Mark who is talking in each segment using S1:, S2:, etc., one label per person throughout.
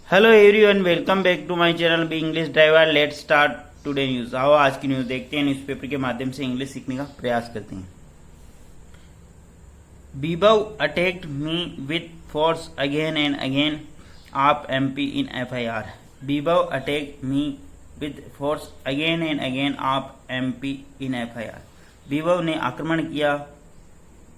S1: Hello everyone, welcome back to my channel B English driver. Let's start today news. आओ आज की news देखते हैं, न्यूज़पेपर के माध्यम से इंग्लिश सीखने का प्रयास करते हैं। Bibhav attacked me with force again and again, AAP MP in FIR. Bibhav attacked me with force again and again, AAP MP in FIR. Bibhav ने आक्रमण किया,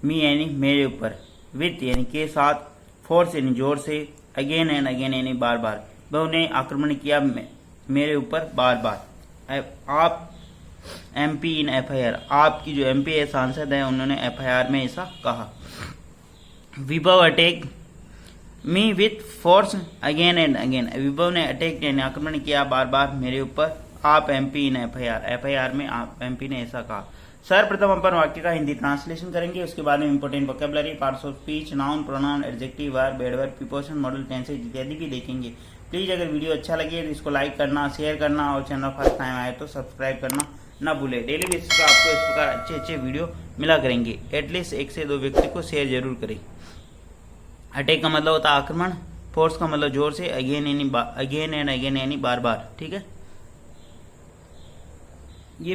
S1: मी यानी मेरे ऊपर, विथ यानी के साथ, फोर्स यानी जोर से, अगेन एंड अगेन यानी बार बार। वह ने आक्रमण किया मेरे ऊपर बार बार। आप एमपी इन एफआईआर, आपकी जो एमपी है सांसद है, उन्होंने एफआईआर में ऐसा कहा। विभव attack me with force again and again, विभव ने अटैक यानी आक्रमण किया बार बार मेरे ऊपर, आप एमपी इन एफआईआर, एफआईआर में आप एमपी ने ऐसा कहा। सर्वप्रथम अपन वाक्य का हिंदी ट्रांसलेशन करेंगे, उसके बाद में important vocabulary, parts of speech, noun, pronoun, adjective, verb, adverb, preposition, model, tenses इत्यादि भी देखेंगे। प्लीज अगर वीडियो अच्छा लगे तो इसको लाइक करना, शेयर करना और चैनल फर्स्ट टाइम आए तो सब्सक्राइब करना ना भूले। डेली बेसिस पर आपको इस प्रकार अच्छे अच्छे वीडियो मिला करेंगे। एटलीस्ट 1 से 2 व्यक्ति को शेयर जरूर करें। अटैक का मतलब होता है आक्रमण, फोर्स का मतलब जोर से, अगेन एंड अगेन यानी बार बार। ठीक है, ये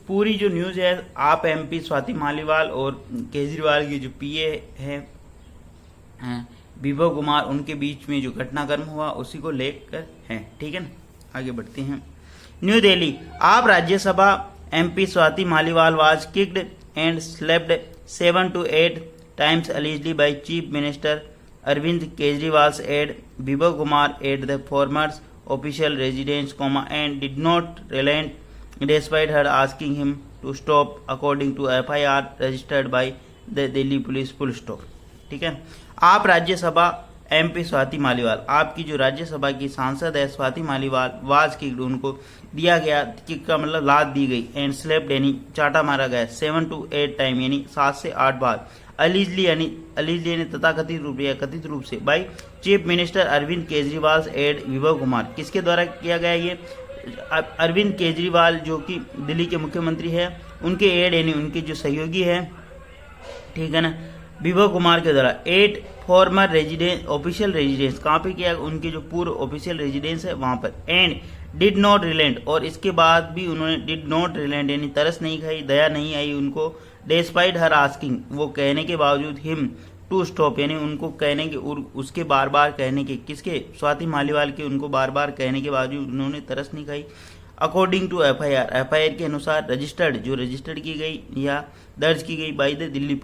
S1: पूरी जो न्यूज है आप एमपी स्वाति मालीवाल और केजरीवाल की जो पीए है विभव कुमार, उनके बीच में जो घटनाक्रम हुआ उसी को लेकर है। ठीक है ना, आगे बढ़ते हैं। New Delhi, AAP Rajya Sabha MP Swati Maliwal was kicked and slapped 7 to 8 times allegedly by chief minister Arvind Kejriwal aide Vibhav Kumar at the former's official residence, and did not relent despite her asking him to stop, according to FIR registered by the Delhi police, full stop। ठीक है, आप Rajya Sabha MP Swati Maliwal, आपकी जो राज्यसभा की सांसद है Swati Maliwal, was kicked, उनको दिया गया, किक का मतलब लात दी गई, एंड स्लेप्ड यानी चाटा मारा गया, 7 to 8 टाइम यानी 7 से 8 बार, अलीजली यानी तथाकथित रूप या कथित रूप से, by chief minister Arvind Kejriwal aide Vibhav Kumar, किसके द्वारा किया गया ये? अरविंद केजरीवाल जो कि दिल्ली के मुख्यमंत्री है, उनके एड यानी उनके जो सहयोगी है, ठीक है ना, विभव कुमार के द्वारा 8 फॉर्मर रेजिडेंस ऑफिशियल रेजिडेंस, कहाँ पे किया? उनके जो पूर्व ऑफिशियल रेजिडेंस है वहां पर, एंड डिड नॉट रिलेंट, और इसके बाद भी उन्होंने डिड नॉट रिलेंट यानी तरस नहीं खाई, दया नहीं आई उनको, डेस्पाइट हर आस्किंग, वो कहने के बावजूद, हिम टू स्टॉप यानी उनको कहने के, उसके बार बार कहने के, किसके? स्वाति मालीवाल के, उनको बार बार कहने के बावजूद उन्होंने तरस नहीं खाई। अकॉर्डिंग टू एफआईआर के अनुसार, रजिस्टर्ड जो रजिस्टर्ड की गई या दर्ज की गई बाई द दिल्ली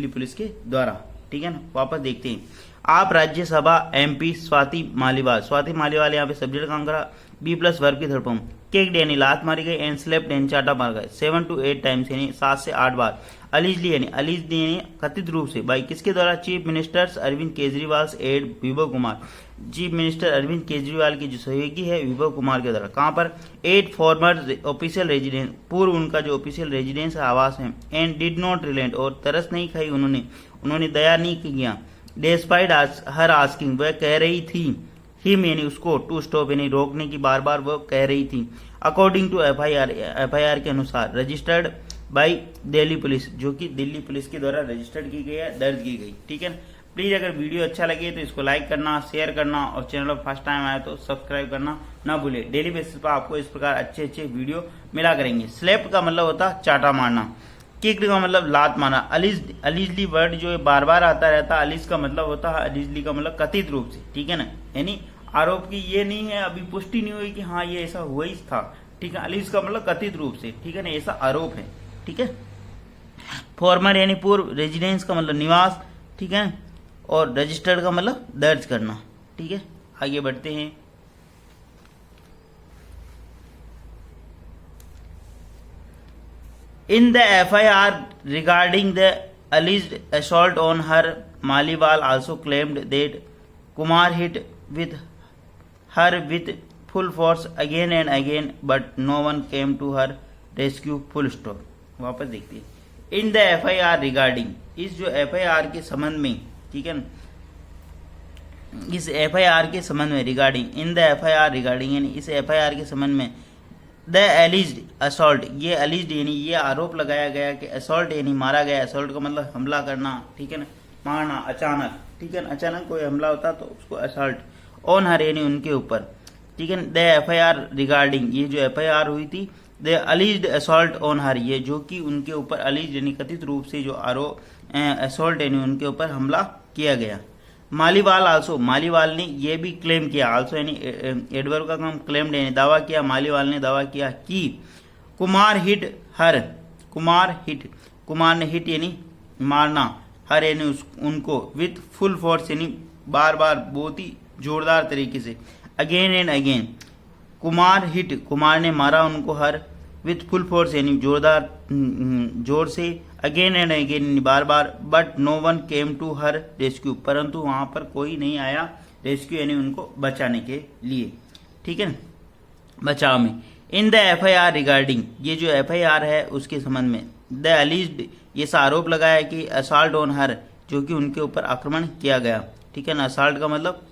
S1: पुलिस के द्वारा। ठीक है ना, वापस देखते हैं। आप राज्यसभा एमपी स्वाति मालीवाल यहाँ पे सब्जेक्ट काम करा, B+ वर्ब की थर्ड फॉर्म, किक्ड यानी लात मारी गई, एंड स्लेप्ड यानी चाटा मार गए, 7 to 8 टाइम्स यानी 7 से 8 बार, अलीजली यानी कथित रूप से, बाई किसके द्वारा? Chief minister Arvind Kejriwal aide Vibhav Kumar, chief minister Arvind Kejriwal की जो सहयोगी है विभव कुमार के द्वारा। कहाँ पर? 8 फॉर्मर ऑफिशियल रेजिडेंस, पूर्व उनका जो ऑफिशियल रेजिडेंस है, आवास है, एंड डिड नॉट रिलेंट, और तरस नहीं खाई उन्होंने दया नहीं किया, डेस्पाइट हर आस्किंग, वह कह रही थी, हिम यानी उसको, टू स्टॉप यानी रोकने की, बार बार वो कह रही थी, अकॉर्डिंग टू एफआईआर के अनुसार, रजिस्टर्ड बाई दिल्ली पुलिस, जो कि दिल्ली पुलिस के द्वारा रजिस्टर्ड की गई है, दर्ज की गई। ठीक है, प्लीज अगर वीडियो अच्छा लगे तो इसको लाइक करना, शेयर करना और चैनल पर फर्स्ट टाइम आए तो सब्सक्राइब करना ना भूले। डेली बेसिस पर आपको इस प्रकार अच्छे अच्छे वीडियो मिला करेंगे। स्लेप्ड का मतलब होता है चाटा मारना, किक्ड का मतलब लात मारना, अलीजली वर्ड जो बार बार आता रहता है, अलीज का मतलब होता है, अलीजली का मतलब कथित रूप से। ठीक है ना, यानी आरोप की ये नहीं है, अभी पुष्टि नहीं हुई कि हाँ ये ऐसा हुआ ही था। ठीक है, अलीज का मतलब कथित रूप से, ठीक है ना, ऐसा आरोप है। ठीक है, फॉर्मर यानी पूर्व, रेजिडेंस का मतलब निवास, ठीक है, और रजिस्टर्ड का मतलब दर्ज करना। ठीक है, आगे बढ़ते हैं। In the FIR regarding the alleged assault on her, Maliwal also claimed that Kumar hit her with full force again and again, but no one came to her rescue, full stop। वापस देखते हैं। In the FIR regarding, इस जो FIR के संबंध में, ठीक है ना, इस FIR के संबंध में, regarding, in the FIR regarding यानी इस FIR के संबंध में, द एलिज्ड असॉल्ट, ये एलिज्ड यानी ये आरोप लगाया गया कि असॉल्ट यानी मारा गया, असॉल्ट का मतलब हमला करना, ठीक है ना, मारना अचानक, ठीक है ना, अचानक कोई हमला होता तो उसको असॉल्ट, ऑन हर यानी उनके ऊपर, ठीक है। द FIR रिगार्डिंग, ये जो FIR हुई थी द अलीज्ड असॉल्ट ऑन हर, ये जो कि उनके ऊपर अलीज यानी कथित रूप से जो असॉल्ट यानी उनके ऊपर हमला किया गया। मालीवाल आल्सो, मालीवाल ने ये भी क्लेम किया, आल्सो यानी एडवर्ड का काम क्लेम यानी दावा किया, मालीवाल ने दावा किया कि कुमार हिट हर, कुमार ने हिट यानी मारना, हर यानी उनको विथ फुल फोर्स यानी बार बार बहुत ही जोरदार तरीके से, अगेन एंड अगेन, कुमार ने मारा उनको हर विथ फुल फोर्स यानी जोरदार जोर से, अगेन एंड अगेन बार बार, but no one came to her rescue, परंतु वहां पर कोई नहीं आया रेस्क्यू यानी उनको बचाने के लिए, ठीक है, बचाव में। इन द FIR रिगार्डिंग, ये जो FIR है उसके संबंध में, द अलीज्ड, ये आरोप लगाया कि असॉल्ट ऑन हर, जो कि उनके ऊपर आक्रमण किया गया, ठीक है ना। असॉल्ट का मतलब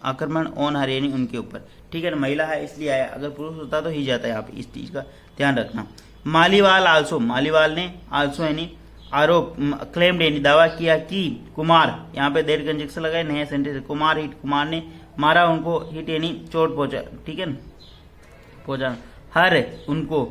S1: आक्रमण, ऑन हर यानी उनके ऊपर, ठीक है ना। महिला है इसलिए आया, अगर पुरुष होता तो ही जाता है, यहाँ पे इस चीज का ध्यान रखना। मालीवाल आल्सो, मालीवाल ने आल्सो यानी आरोप, क्लेम्ड यानी दावा किया कि कुमार, यहाँ पे देर कंजक्शन लगाए, नया सेंटेंस, कुमार हिट, कुमार ने मारा उनको, हिट यानी चोट पहुंचा, ठीक है ना, पहुंचा, हर उनको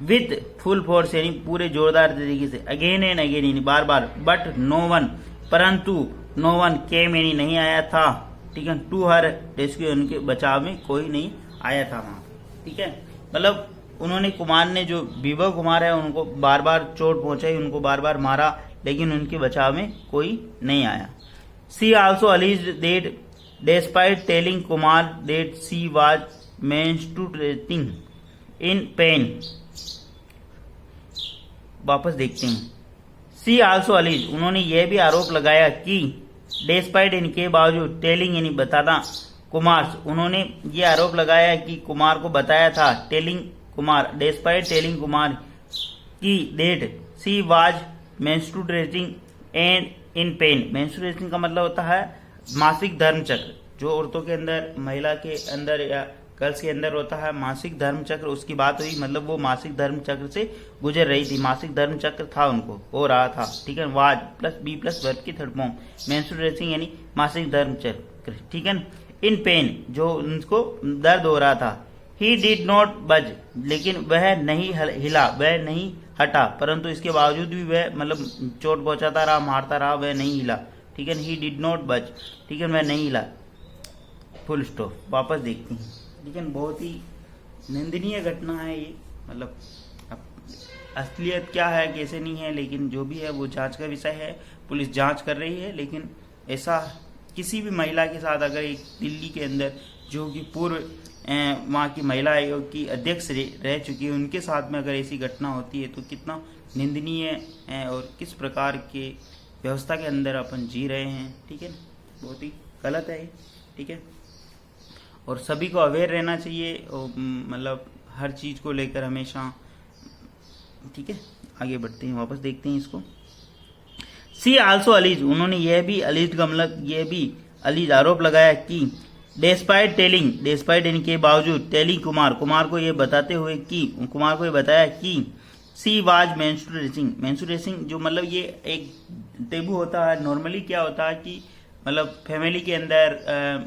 S1: विथ फुल फोर्स यानी पूरे जोरदार तरीके से, अगेन एंड अगेन यानी बार बार, बट नो वन, परंतु नो वन केम यानी नहीं आया था, ठीक है, टू हर रेस्क्यू, उनके बचाव में कोई नहीं आया था वहां, ठीक है। मतलब उन्होंने, कुमार ने, जो विभव कुमार है, उनको बार बार चोट पहुंचाई, उनको बार बार मारा, लेकिन उनके बचाव में कोई नहीं आया। She also alleged that despite telling Kumar that she was menstruating in pain, वापस देखते हैं। सी आल्सो अलीज, उन्होंने यह भी आरोप लगाया कि डिस्पाइट इनके बावजूद, टेलिंग यानी बताना, कुमार, उन्होंने ये आरोप लगाया कि कुमार को बताया था, telling Kumar, despite telling Kumar की that she was menstruating and in pain. Menstruation का मतलब होता है मासिक धर्म चक्र, जो औरतों के अंदर, महिला के अंदर या गर्ल्स के अंदर होता है मासिक धर्म चक्र, उसकी बात हुई, मतलब वो मासिक धर्म चक्र से गुजर रही थी, मासिक धर्म चक्र था उनको, हो रहा था, ठीक है। Was plus be plus verb की थर्ड फॉर्म, मेंस्ट्रुएशन यानी मासिक धर्म चक्र, ठीक है। इन पेन, जो उनको दर्द हो रहा था। ही डिड नॉट बज, लेकिन वह नहीं हिला, वह नहीं हटा, परंतु इसके बावजूद भी वह मतलब चोट पहुंचाता रहा, मारता रहा, वह नहीं हिला, ठीक है। ही डिड नॉट बज, ठीक है, वह नहीं हिला, फुल स्टॉप। वापस देखते हैं, लेकिन बहुत ही निंदनीय घटना है ये, मतलब असलियत क्या है कैसे नहीं है, लेकिन जो भी है वो जांच का विषय है, पुलिस जांच कर रही है। लेकिन ऐसा किसी भी महिला के साथ अगर एक दिल्ली के अंदर, जो कि पूर्व वहाँ की महिला आयोग की अध्यक्ष रह चुकी है, उनके साथ में अगर ऐसी घटना होती है तो कितना निंदनीय है और किस प्रकार के व्यवस्था के अंदर अपन जी रहे हैं, ठीक है, बहुत ही गलत है, ठीक है। और सभी को अवेयर रहना चाहिए, और मतलब हर चीज को लेकर हमेशा, ठीक है। आगे बढ़ते हैं, वापस देखते हैं इसको। सी आल्सो अलीज, उन्होंने यह भी अलीज का मतलब यह भी अलीज आरोप लगाया कि डिस्पाइट टेलिंग, डिस्पाइट इनके बावजूद, टेलिंग कुमार, कुमार को यह बताते हुए कि, कुमार को यह बताया कि सी वाज मेंस्ट्रुएटिंग, मेंस्ट्रुएटिंग जो मतलब ये एक टेबू होता है। नॉर्मली क्या होता है कि मतलब फैमिली के अंदर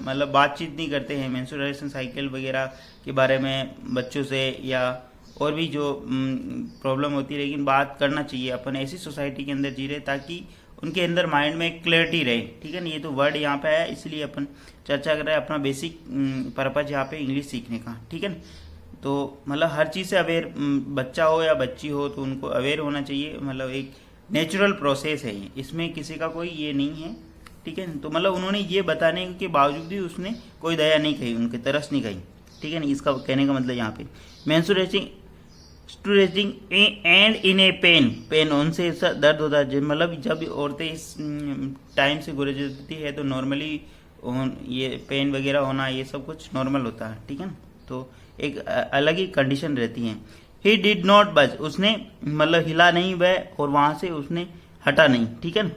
S1: मतलब बातचीत नहीं करते हैं मेंस्ट्रुएशन साइकिल वगैरह के बारे में बच्चों से, या और भी जो प्रॉब्लम होती है, लेकिन बात करना चाहिए। अपन ऐसी सोसाइटी के अंदर जी रहे ताकि उनके अंदर माइंड में क्लैरिटी रहे, ठीक है ना। ये तो वर्ड यहाँ पे है, इसलिए अपन चर्चा कर रहे हैं, अपना बेसिक पर्पज यहाँ पे इंग्लिश सीखने का, ठीक है ना। तो मतलब हर चीज़ से अवेयर बच्चा हो या बच्ची हो तो उनको अवेयर होना चाहिए, मतलब एक नेचुरल प्रोसेस है ये, इसमें किसी का कोई ये नहीं है, ठीक है। तो मतलब उन्होंने ये बताने के बावजूद भी उसने कोई दया नहीं कही, उनके तरस नहीं कही, ठीक है ना। इसका कहने का मतलब यहाँ पे menstruating and in a pain, pain उनसे दर्द होता है, मतलब जब औरतें इस टाइम से गुजरती है तो नॉर्मली ये पेन वगैरह होना ये सब कुछ नॉर्मल होता है, ठीक है ना। तो एक अलग ही कंडीशन रहती है। ही डिड नॉट बज, उसने मतलब हिला नहीं वह, और वहां से उसने हटा नहीं, ठीक है ना।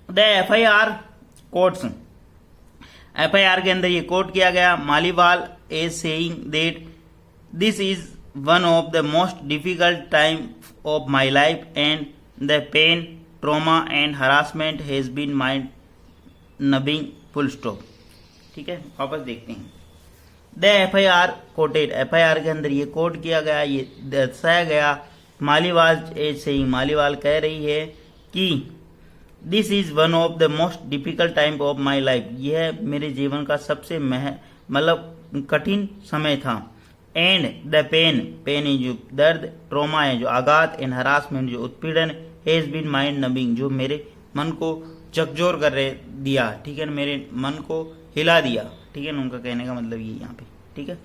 S1: द FIR कोर्ट्स, FIR के अंदर ये कोट किया गया, Maliwal is saying that this is one of the most difficult time of my life and the pain, trauma and harassment has been mind numbing, full stop, ठीक है, वापस देखते हैं। द FIR कोटेड, FIR के अंदर ये कोट किया गया, ये दर्शाया गया। मालीवाल से ही मालीवाल कह रही है कि this is one of the most difficult time of my life, यह मेरे जीवन का सबसे मतलब कठिन समय था। एंड द पेन, पेन है जो दर्द, ट्रोमा है जो आघात, एंड हरासमेंट जो उत्पीड़न, हैज बीन माइंड नबिंग जो मेरे मन को झकझोर कर दिया, ठीक है, मेरे मन को हिला दिया, ठीक है, उनका कहने का मतलब ये यहाँ पे, ठीक है।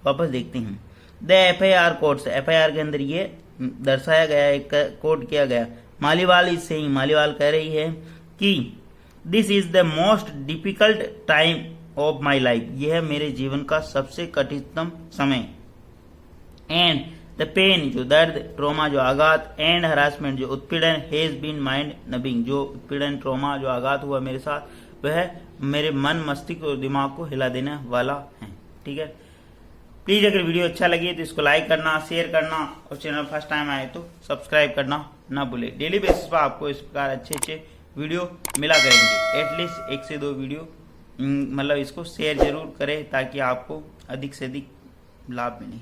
S1: वापस देखते हैं। द FIR कोर्ट्स, FIR के अंदर ये दर्शाया गया है, कोट किया गया। मालीवाल इज सेइंग, मालीवाल कह रही है कि this is the most difficult time of my life, यह मेरे जीवन का सबसे कठिनतम समय। एंड द पेन जो दर्द, ट्रोमा जो आघात, एंड हरासमेंट जो उत्पीड़न, हैज बीन माइंड नबिंग जो उत्पीड़न, ट्रोमा जो आघात हुआ मेरे साथ, वह मेरे मन, मस्तिष्क और दिमाग को हिला देने वाला है, ठीक है। प्लीज अगर वीडियो अच्छा लगे तो इसको लाइक करना, शेयर करना, और चैनल फर्स्ट टाइम आए तो सब्सक्राइब करना ना भूले। डेली बेसिस पर आपको इस प्रकार अच्छे अच्छे वीडियो मिला करेंगे। एटलीस्ट 1 से 2 वीडियो मतलब इसको शेयर जरूर करें ताकि आपको अधिक से अधिक लाभ मिले।